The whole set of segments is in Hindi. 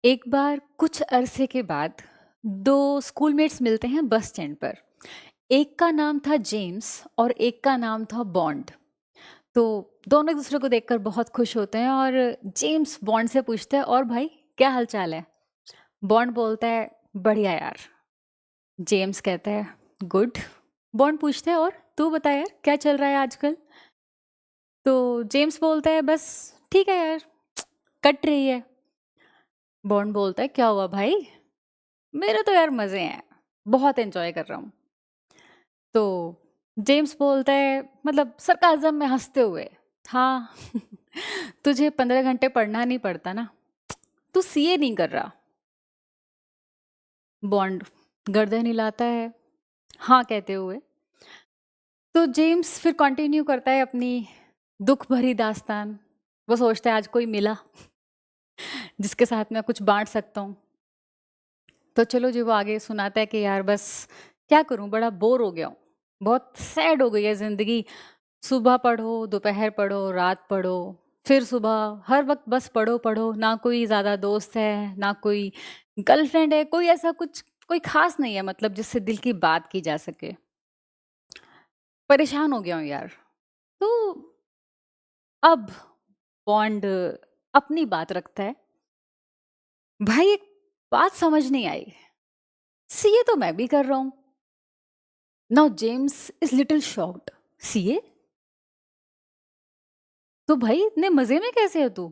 एक बार कुछ अरसे के बाद दो स्कूलमेट्स मिलते हैं बस स्टैंड पर। एक का नाम था जेम्स और एक का नाम था बॉन्ड। तो दोनों एक दूसरे को देखकर बहुत खुश होते हैं और जेम्स बॉन्ड से पूछता है, और भाई क्या हाल चाल है? बॉन्ड बोलता है, बढ़िया यार। जेम्स कहता है, गुड। बॉन्ड पूछता है, और तू बता यार क्या चल रहा है आजकल? तो जेम्स बोलता है, बस ठीक है यार, कट रही है। बॉन्ड बोलता है, क्या हुआ भाई? मेरे तो यार मजे हैं, बहुत एंजॉय कर रहा हूँ। तो जेम्स बोलता है, मतलब सरकाज़म में हंसते हुए, हाँ तुझे 15 घंटे पढ़ना नहीं पड़ता ना, तू सीए नहीं कर रहा। बॉन्ड गर्दन हिलाता है, हाँ कहते हुए। तो जेम्स फिर कंटिन्यू करता है अपनी दुख भरी दास्तान। वो सोचता है आज कोई मिला जिसके साथ मैं कुछ बांट सकता हूँ। तो चलो जी, वो आगे सुनाता है कि यार बस क्या करूँ, बड़ा बोर हो गया हूँ, बहुत सैड हो गई है ज़िंदगी। सुबह पढ़ो, दोपहर पढ़ो, रात पढ़ो, फिर सुबह, हर वक़्त बस पढ़ो, पढ़ो, ना कोई ज़्यादा दोस्त है, ना कोई गर्लफ्रेंड है, कोई ऐसा कुछ कोई ख़ास नहीं है मतलब जिससे दिल की बात की जा सके। परेशान हो गया हूँ यार। तो अब बॉन्ड अपनी बात रखता है, भाई एक बात समझ नहीं आई, सीए तो मैं भी कर रहा हूँ। Now James is little shocked, CA? तो भाई इतने मज़े में कैसे है तू?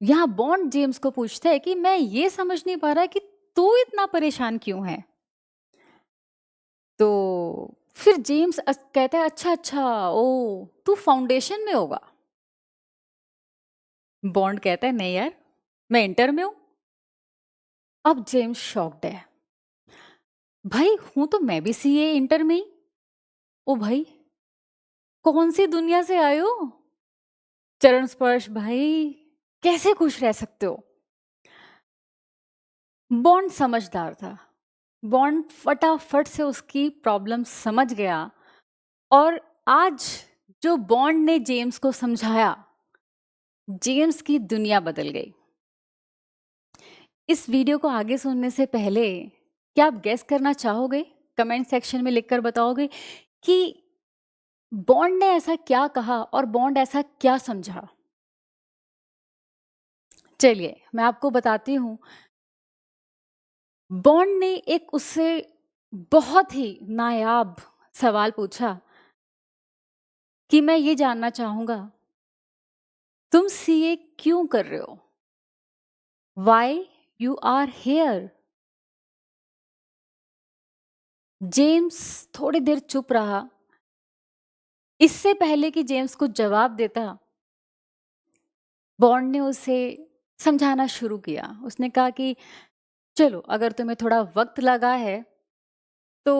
यहाँ बॉन्ड जेम्स को पूछता है कि मैं ये समझ नहीं पा रहा कि तू इतना परेशान क्यों है? तो फिर जेम्स कहता है, अच्छा अच्छा, ओ तू फाउंडेशन में होगा। बॉन्ड कहता है, नहीं यार, मैं इंटर में हूँ। अब जेम्स शॉक्ड है, भाई हूं तो मैं भी सीए इंटर में ही। ओ भाई, कौन सी दुनिया से आए हो? चरण स्पर्श भाई, कैसे खुश रह सकते हो? बॉन्ड समझदार था। बॉन्ड फटाफट से उसकी प्रॉब्लम समझ गया, और आज जो बॉन्ड ने जेम्स को समझाया, जेम्स की दुनिया बदल गई। इस वीडियो को आगे सुनने से पहले क्या आप गेस करना चाहोगे? कमेंट सेक्शन में लिखकर बताओगे कि बॉन्ड ने ऐसा क्या कहा और बॉन्ड ऐसा क्या समझा? चलिए मैं आपको बताती हूँ। बॉन्ड ने एक उससे बहुत ही नायाब सवाल पूछा कि मैं ये जानना चाहूँगा, तुम सीए क्यों कर रहे हो? Why you are here? James थोड़ी देर चुप रहा। इससे पहले कि जेम्स कुछ जवाब देता, बॉन्ड ने उसे समझाना शुरू किया। उसने कहा कि चलो, अगर तुम्हें थोड़ा वक्त लगा है तो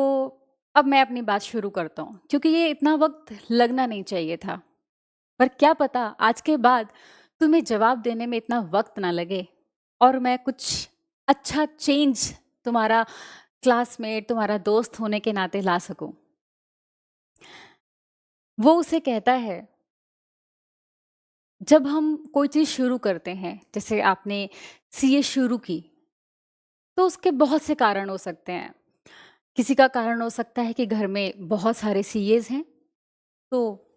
अब मैं अपनी बात शुरू करता हूँ, क्योंकि ये इतना वक्त लगना नहीं चाहिए था। पर क्या पता आज के बाद तुम्हें जवाब देने में इतना वक्त ना लगे और मैं कुछ अच्छा चेंज तुम्हारा क्लासमेट, तुम्हारा दोस्त होने के नाते ला सकूं। वो उसे कहता है, जब हम कोई चीज़ शुरू करते हैं, जैसे आपने सीए शुरू की, तो उसके बहुत से कारण हो सकते हैं। किसी का कारण हो सकता है कि घर में बहुत सारे सीएज हैं, तो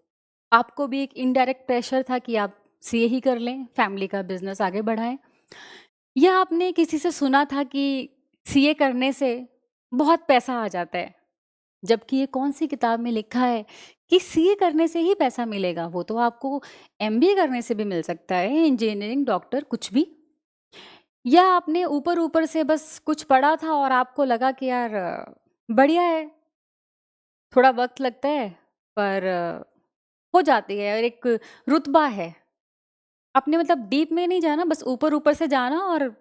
आपको भी एक इनडायरेक्ट प्रेशर था कि आप सीए ही कर लें, फैमिली का बिजनेस आगे बढ़ाएं। या आपने किसी से सुना था कि सीए करने से बहुत पैसा आ जाता है, जबकि ये कौन सी किताब में लिखा है कि सीए करने से ही पैसा मिलेगा? वो तो आपको एमबीए करने से भी मिल सकता है, इंजीनियरिंग, डॉक्टर, कुछ भी। या आपने ऊपर ऊपर से बस कुछ पढ़ा था और आपको लगा कि यार बढ़िया है, थोड़ा वक्त लगता है पर हो जाती है, और एक रुतबा है। आपने मतलब डीप में नहीं जाना, बस ऊपर ऊपर से जाना, और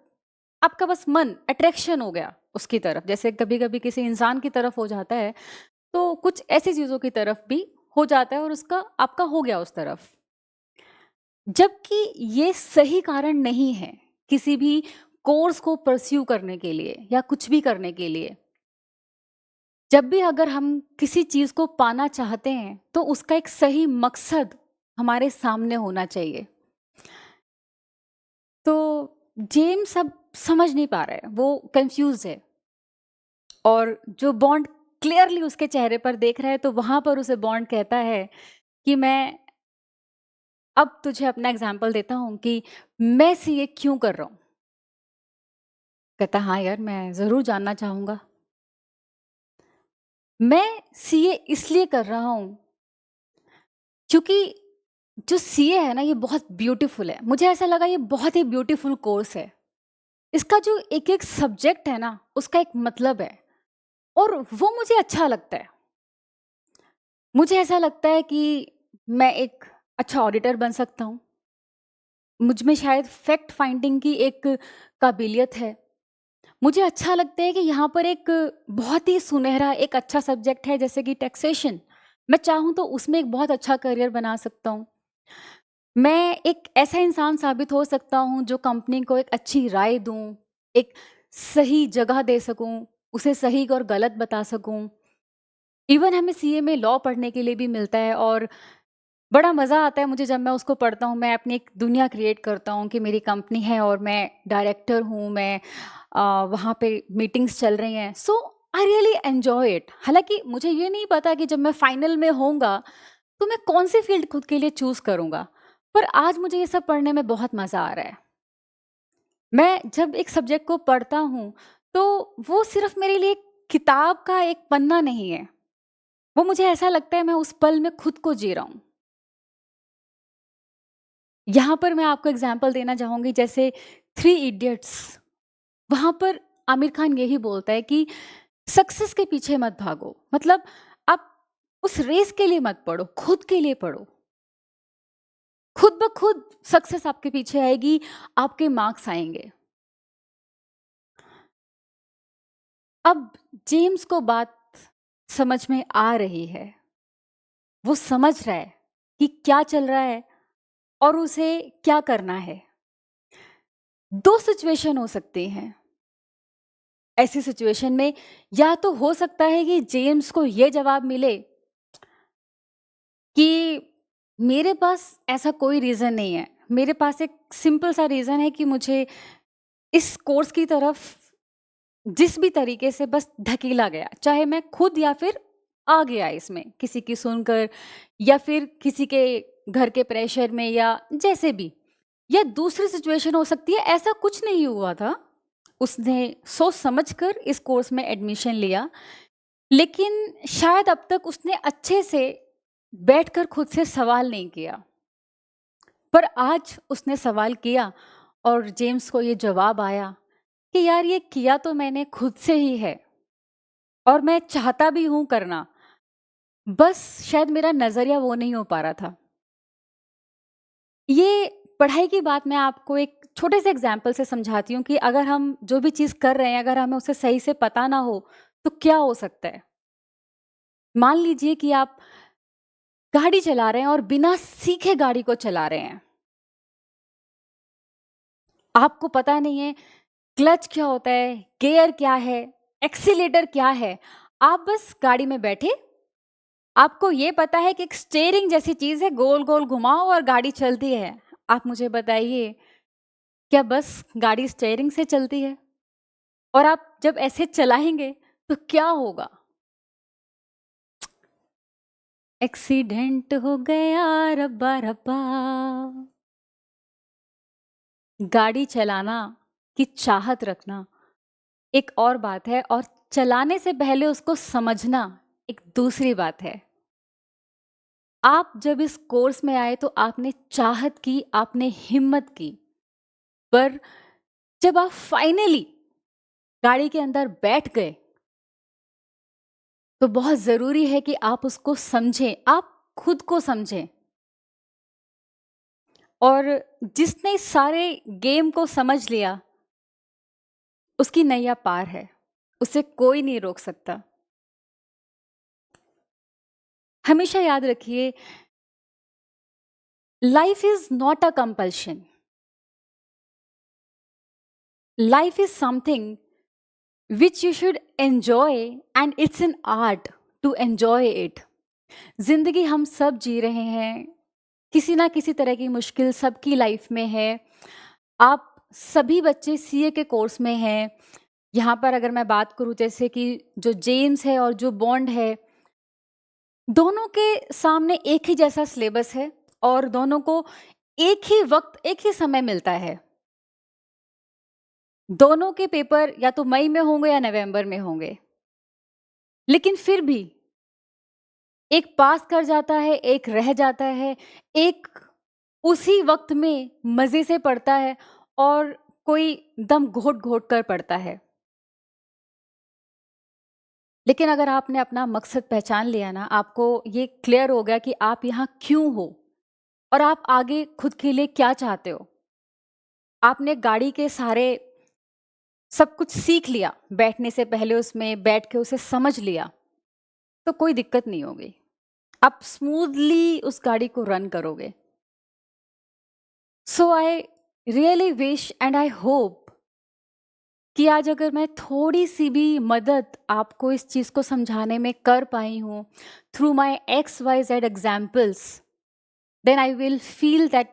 आपका बस मन अट्रैक्शन हो गया उसकी तरफ, जैसे कभी कभी किसी इंसान की तरफ हो जाता है, तो कुछ ऐसी चीज़ों की तरफ भी हो जाता है और उसका आपका हो गया उस तरफ। जबकि ये सही कारण नहीं है किसी भी कोर्स को परस्यू करने के लिए या कुछ भी करने के लिए। जब भी अगर हम किसी चीज़ को पाना चाहते हैं तो उसका एक सही मकसद हमारे सामने होना चाहिए। तो जेम्स अब समझ नहीं पा रहा है, वो कन्फ्यूज़ है और जो बॉन्ड क्लियरली उसके चेहरे पर देख रहा है, तो वहाँ पर उसे बॉन्ड कहता है कि मैं अब तुझे अपना एग्ज़ाम्पल देता हूँ कि मैं सीए क्यों कर रहा हूँ? कहता हाँ यार, मैं ज़रूर जानना चाहूँगा। मैं सीए इसलिए कर रहा हूँ क्योंकि जो सीए है ना, ये बहुत ब्यूटीफुल है। मुझे ऐसा लगा ये बहुत ही ब्यूटीफुल कोर्स है। इसका जो एक-एक सब्जेक्ट है ना, उसका एक मतलब है और वो मुझे अच्छा लगता है। मुझे ऐसा लगता है कि मैं एक अच्छा ऑडिटर बन सकता हूँ। मुझ में शायद फैक्ट फाइंडिंग की एक काबिलियत है। मुझे अच्छा लगता है कि यहाँ पर एक बहुत ही सुनहरा एक अच्छा सब्जेक्ट है जैसे कि टैक्सेशन। मैं चाहूँ तो उसमें एक बहुत अच्छा करियर बना सकता हूँ। मैं एक ऐसा इंसान साबित हो सकता हूँ जो कंपनी को एक अच्छी राय दूँ, एक सही जगह दे सकूँ, उसे सही और गलत बता सकूँ। इवन हमें सीए में लॉ पढ़ने के लिए भी मिलता है और बड़ा मज़ा आता है मुझे जब मैं उसको पढ़ता हूँ। मैं अपनी एक दुनिया क्रिएट करता हूँ कि मेरी कंपनी है और मैं डायरेक्टर हूँ, मैं वहाँ पे मीटिंग्स चल रही हैं। सो आई रियली एन्जॉय इट। हालाँकि मुझे ये नहीं पता कि जब मैं फाइनल में होऊँगा, तो मैं कौन-सी फ़ील्ड खुद के लिए चूज़ करूँगा। पर आज मुझे ये सब पढ़ने में बहुत मज़ा आ रहा है। मैं जब एक सब्जेक्ट को पढ़ता हूँ, तो वो सिर्फ़ मेरे लिए किताब का एक पन्ना नहीं है। वो मुझे ऐसा लगता है मैं उस पल में खुद को जी रहा हूँ। यहाँ पर मैं आपको एग्ज़ाम्पल देना चाहूँगी जैसे थ्री इडियट्स, वहाँ पर आमिर खान यही बोलता है कि सक्सेस के पीछे मत भागो। मतलब आप उस रेस के लिए मत पढ़ो, खुद के लिए पढ़ो। खुद ब खुद सक्सेस आपके पीछे आएगी, आपके मार्क्स आएँगे। अब जेम्स को बात समझ में आ रही है। वो समझ रहा है कि क्या चल रहा है और उसे क्या करना है। 2 सिचुएशन हो सकती हैं। ऐसी सिचुएशन में या तो हो सकता है कि जेम्स को ये जवाब मिले कि मेरे पास ऐसा कोई रीज़न नहीं है। मेरे पास एक सिंपल सा रीज़न है कि मुझे इस कोर्स की तरफ जिस भी तरीके से बस ढकेला गया, चाहे मैं खुद या फिर आ गया इसमें, किसी की सुनकर या फिर किसी के घर के प्रेशर में या जैसे भी। या दूसरी सिचुएशन हो सकती है ऐसा कुछ नहीं हुआ था, उसने सोच समझकर इस कोर्स में एडमिशन लिया, लेकिन शायद अब तक उसने अच्छे से बैठकर खुद से सवाल नहीं किया। पर आज उसने सवाल किया और जेम्स को ये जवाब आया कि यार ये किया तो मैंने खुद से ही है और मैं चाहता भी हूँ करना, बस शायद मेरा नज़रिया वो नहीं हो पा रहा था। ये पढ़ाई की बात मैं आपको एक छोटे से एग्ज़ाम्पल से समझाती हूँ कि अगर हम जो भी चीज़ कर रहे हैं, अगर हमें उसे सही से पता ना हो, तो क्या हो सकता है? मान लीजिए कि आप गाड़ी चला रहे हैं और बिना सीखे गाड़ी को चला रहे हैं। आपको पता नहीं है क्लच क्या होता है, गियर क्या है, एक्सीलेटर क्या है। आप बस गाड़ी में बैठे, आपको ये पता है कि एक स्टीयरिंग जैसी चीज़ है, गोल-गोल घुमाओ और गाड़ी चलती है। आप मुझे बताइए, क्या बस गाड़ी स्टीयरिंग से चलती है? और आप जब ऐसे चलाएँगे तो क्या होगा? एक्सीडेंट हो गया रब्बा रब्बा। गाड़ी चलाना की चाहत रखना एक और बात है और चलाने से पहले उसको समझना एक दूसरी बात है। आप जब इस कोर्स में आए तो आपने चाहत की, आपने हिम्मत की, पर जब आप फाइनली गाड़ी के अंदर बैठ गए, तो बहुत ज़रूरी है कि आप उसको समझें, आप खुद को समझें। और जिसने इस सारे गेम को समझ लिया, उसकी नैया पार है, उसे कोई नहीं रोक सकता। हमेशा याद रखिए, life is not a compulsion, life is something which you should enjoy and it's an art to enjoy it. ज़िंदगी हम सब जी रहे हैं, किसी ना किसी तरह की मुश्किल सबकी लाइफ में है। आप सभी बच्चे सीए के कोर्स में हैं। यहाँ पर अगर मैं बात करूँ जैसे कि जो जेम्स है और जो बॉन्ड है, दोनों के सामने एक ही जैसा सिलेबस है और दोनों को एक ही वक़्त, एक ही समय मिलता है। दोनों के पेपर या तो मई में होंगे या नवंबर में होंगे। लेकिन फिर भी एक पास कर जाता है, एक रह जाता है, एक उसी वक़्त में मज़े से पढ़ता है और कोई दम घोट-घोट कर पढ़ता है। लेकिन अगर आपने अपना मकसद पहचान लिया ना, आपको ये क्लियर हो गया कि आप यहाँ क्यों हो और आप आगे खुद के लिए क्या चाहते हो। आपने गाड़ी के सारे सब कुछ सीख लिया, बैठने से पहले उसमें बैठ के उसे समझ लिया, तो कोई दिक्कत नहीं होगी। आप स्मूथली उस गाड़ी को रन करोगे। So I really wish and I hope कि आज अगर मैं थोड़ी-सी भी मदद आपको इस चीज़ को समझाने में कर पाई हूँ, through my X, Y, Z examples, then I will feel that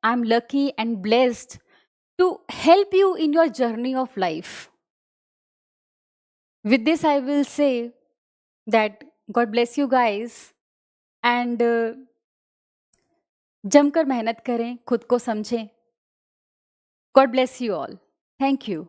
I'm lucky and blessed to help you in your journey of life. With this, I will say that God bless you guys and जमकर मेहनत करें, खुद को समझें. God bless you all. Thank you.